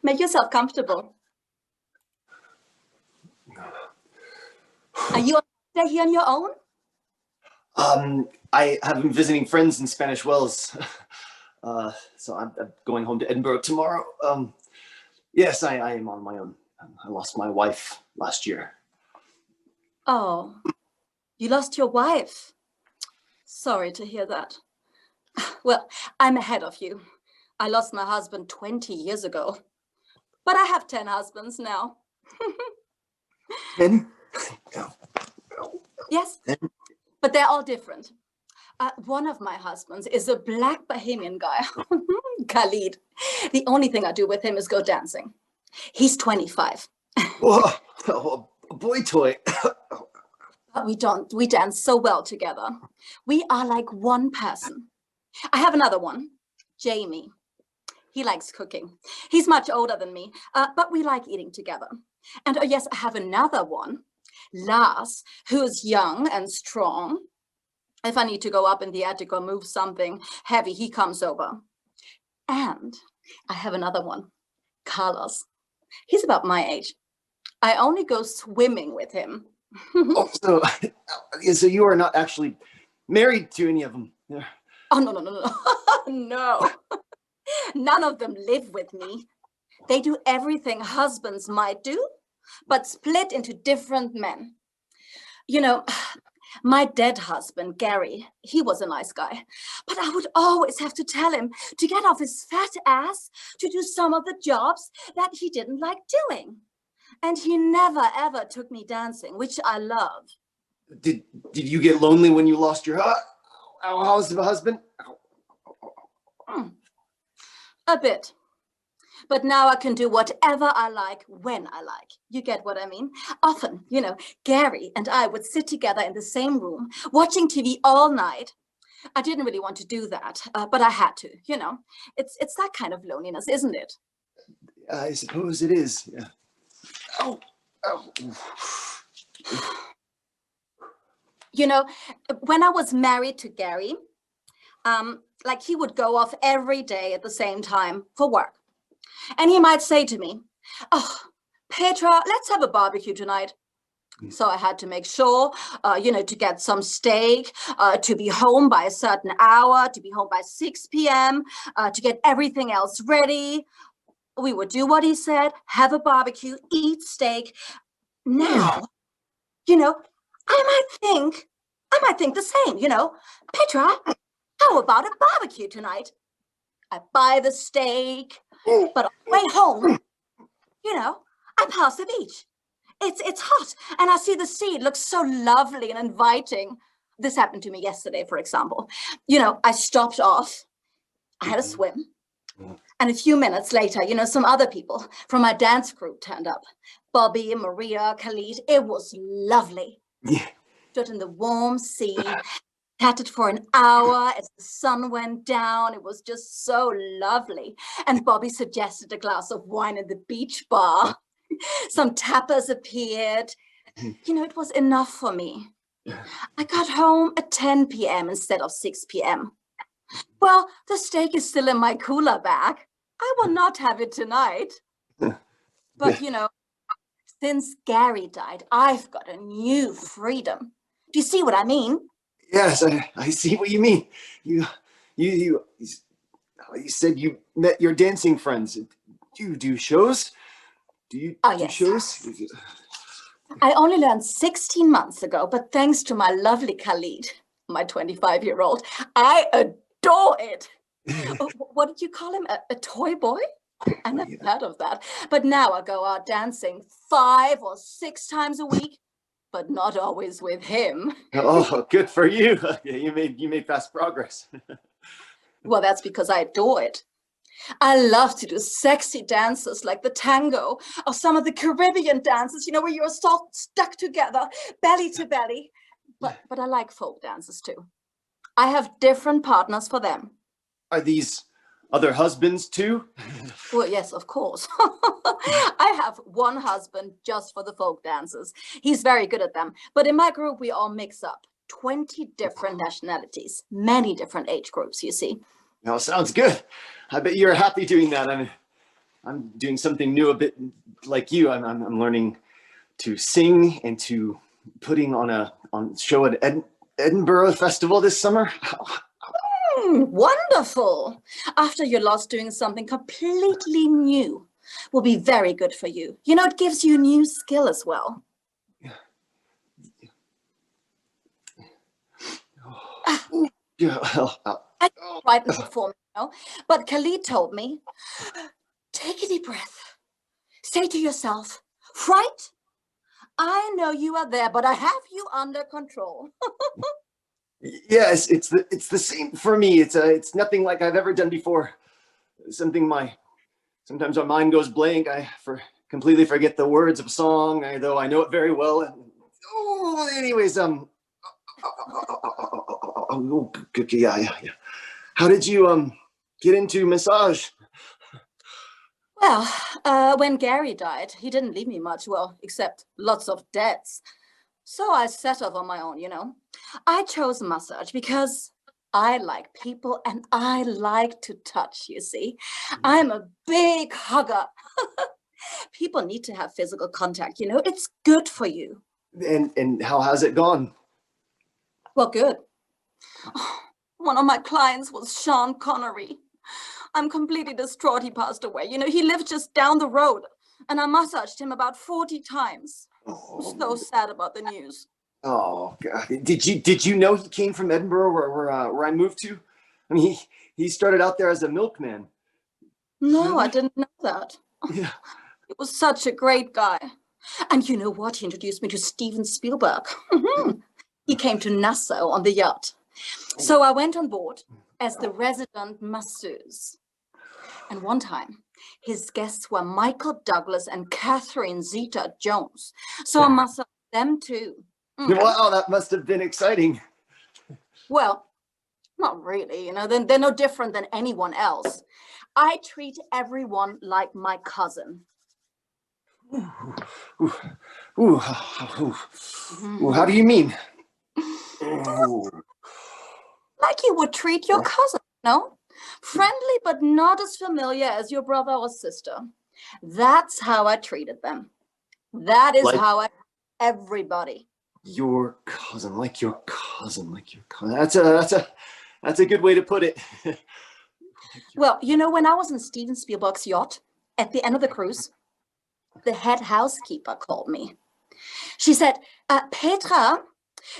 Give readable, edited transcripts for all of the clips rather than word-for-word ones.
Make yourself comfortable. Are you stay here on your own? I have been visiting friends in Spanish Wells. So I'm going home to Edinburgh tomorrow. Yes, I am on my own. I lost my wife last year. Oh, you lost your wife. Sorry to hear that. Well, I'm ahead of you. I lost my husband 20 years ago. But I have 10 husbands now. 10? Yes, but they're all different. One of my husbands is a black Bahamian guy, Khalid. The only thing I do with him is go dancing. He's 25. Whoa, a boy toy. But we dance so well together. We are like one person. I have another one, Jamie. He likes cooking. He's much older than me, but we like eating together. And oh yes, I have another one, Lars, who is young and strong. If I need to go up in the attic or move something heavy, he comes over. And I have another one, Carlos. He's about my age. I only go swimming with him. Oh, so you are not actually married to any of them? Oh, no. No. None of them live with me. They do everything husbands might do, but split into different men. You know, my dead husband, Gary, he was a nice guy, but I would always have to tell him to get off his fat ass to do some of the jobs that he didn't like doing. And he never, ever took me dancing, which I love. Did you get lonely when you lost your husband? A bit. But now I can do whatever I like, when I like. You get what I mean? Often, Gary and I would sit together in the same room, watching TV all night. I didn't really want to do that, but I had to, It's that kind of loneliness, isn't it? I suppose it is, yeah. Oh. When I was married to Gary, he would go off every day at the same time for work. And he might say to me, "Oh, Petra, let's have a barbecue tonight." So I had to make sure, to get some steak, to be home by a certain hour, to be home by 6 p.m., to get everything else ready. We would do what he said, have a barbecue, eat steak. Now, I might think the same, Petra, how about a barbecue tonight? I buy the steak, but on the way home, I pass the beach. It's hot, and I see the sea. It looks so lovely and inviting. This happened to me yesterday, for example. I stopped off. I had a swim. And a few minutes later, some other people from my dance group turned up. Bobby, Maria, Khalid. It was lovely. Yeah. Stood in the warm sea, chatted for an hour as the sun went down. It was just so lovely. And Bobby suggested a glass of wine in the beach bar. Some tappers appeared. It was enough for me. I got home at 10 p.m. instead of 6 p.m. Well, the steak is still in my cooler bag. I will not have it tonight. But, since Gary died, I've got a new freedom. Do you see what I mean? Yes, I see what you mean. You said you met your dancing friends. Do you do shows? Do you do shows? I only learned 16 months ago, but thanks to my lovely Khalid, my 25-year-old, I adore it. What did you call him? A toy boy? I never heard of that. But now I go out dancing 5 or 6 times a week, but not always with him. Oh, good for you. You made fast progress. Well, that's because I adore it. I love to do sexy dances like the tango or some of the Caribbean dances, where you're so stuck together, belly to belly. But I like folk dances too. I have different partners for them. Are these other husbands too? Well, yes, of course. I have one husband just for the folk dances. He's very good at them. But in my group, we all mix up 20 different nationalities, many different age groups, you see. No, sounds good. I bet you're happy doing that. I mean, I'm doing something new, a bit like you. I'm learning to sing and to putting on a show at Edinburgh Festival this summer. Wonderful. After you're lost, doing something completely new will be very good for you. You know, it gives you a new skill as well. Yeah. I right for me, you know, but Khalid told me, take a deep breath. Say to yourself, fright, I know you are there, but I have you under control. Yes, it's the same for me. It's nothing like I've ever done before. Sometimes my mind goes blank. I completely forget the words of a song, though I know it very well. Anyways, yeah. How did you get into massage? Well, when Gary died, he didn't leave me much, well, except lots of debts. So I set off on my own, you know. I chose massage because I like people and I like to touch, you see. I'm a big hugger. People need to have physical contact, you know. It's good for you. And how has it gone? Well, good. One of my clients was Sean Connery. I'm completely distraught he passed away. You know, he lived just down the road and I massaged him about 40 times. I'm so sad about the news. Oh God! Did you know he came from Edinburgh, where I moved to? I mean, he started out there as a milkman. No, I didn't know that. Yeah. He was such a great guy. And you know what? He introduced me to Steven Spielberg. He came to Nassau on the yacht. So I went on board as the resident masseuse. And one time, his guests were Michael Douglas and Catherine Zeta-Jones. So I massaged them too. Wow, that must have been exciting. Well, not really, you know, they're no different than anyone else. I treat everyone like my cousin. Ooh, how do you mean? Like you would treat your cousin, no? Friendly, but not as familiar as your brother or sister. That's how I treated them. That is how I everybody. Your cousin, like your cousin, like your cousin. That's a good way to put it. Well, you know, when I was in Steven Spielberg's yacht at the end of the cruise, the head housekeeper called me. She said, Petra,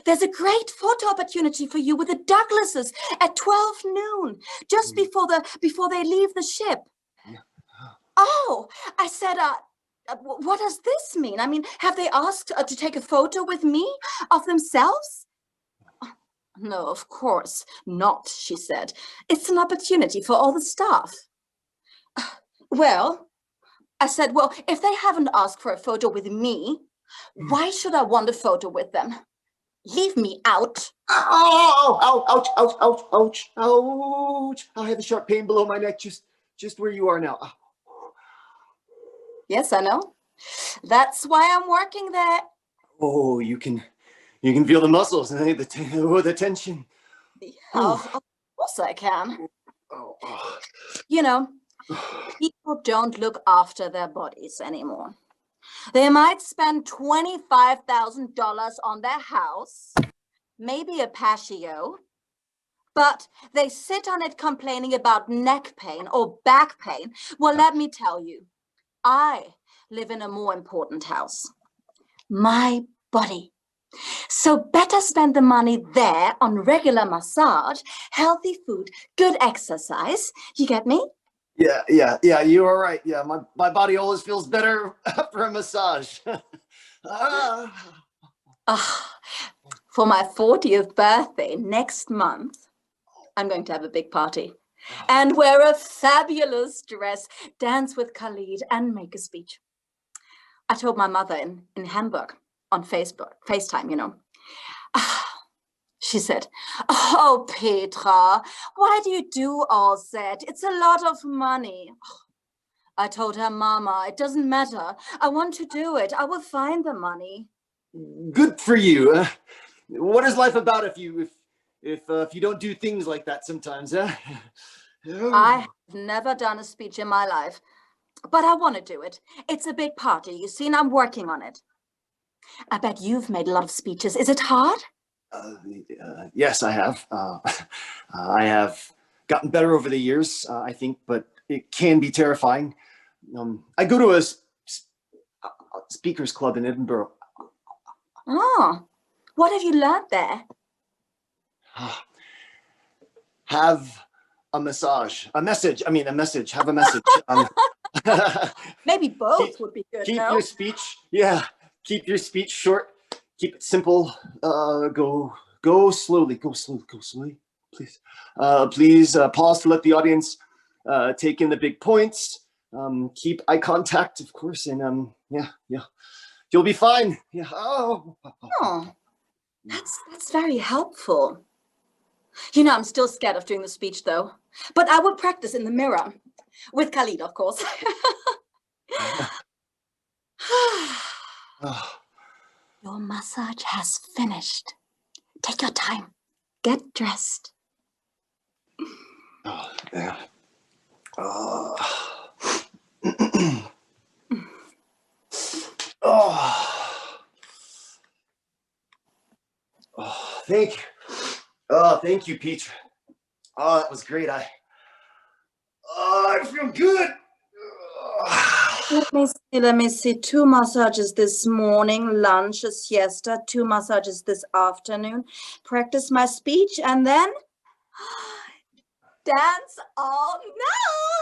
there's a great photo opportunity for you with the Douglases at 12 noon, just before they leave the ship. Oh, I said, what does this mean? I mean, have they asked to take a photo with me of themselves? No, of course not, she said. It's an opportunity for all the staff. Well, I said, well, if they haven't asked for a photo with me, why should I want a photo with them? Leave me out. Oh, ouch, ouch, ouch, ouch, ouch. I have a sharp pain below my neck, just where you are now. Yes, I know. That's why I'm working there. Oh, you can feel the muscles, the tension. Of course I can. You know, people don't look after their bodies anymore. They might spend $25,000 on their house, maybe a patio, but they sit on it complaining about neck pain or back pain. Well, let me tell you, I live in a more important house. My body. So better spend the money there on regular massage, healthy food, good exercise. You get me? Yeah, you are right. Yeah, my body always feels better after a massage. For my 40th birthday next month, I'm going to have a big party and wear a fabulous dress, dance with Khalid and make a speech. I told my mother in Hamburg on FaceTime, you know. She said, oh, Petra, why do you do all that? It's a lot of money. I told her, Mama, it doesn't matter. I want to do it. I will find the money. Good for you. What is life about if you don't do things like that sometimes, huh? I have never done a speech in my life. but I want to do it. It's a big party, you see, and I'm working on it. I bet you've made a lot of speeches. Is it hard? Yes, I have. I have gotten better over the years, I think, but it can be terrifying. I go to a speakers club in Edinburgh. Oh, what have you learned there? Have a massage, a message. I mean, a message. Have a message. Maybe both would be good. Keep No? your speech. Yeah, keep your speech short. Keep it simple. Go slowly. Go slowly, please. Please pause to let the audience take in the big points. Keep eye contact, of course, and yeah, you'll be fine. Yeah. Oh. That's very helpful. You know, I'm still scared of doing the speech, though. But I will practice in the mirror with Khalid, of course. Your massage has finished. Take your time. Get dressed. Oh, yeah. Thank you. Thank you, Peter. Oh, that was great. I feel good. Let me see. 2 massages this morning, lunch, a siesta, 2 massages this afternoon. Practice my speech and then dance all night.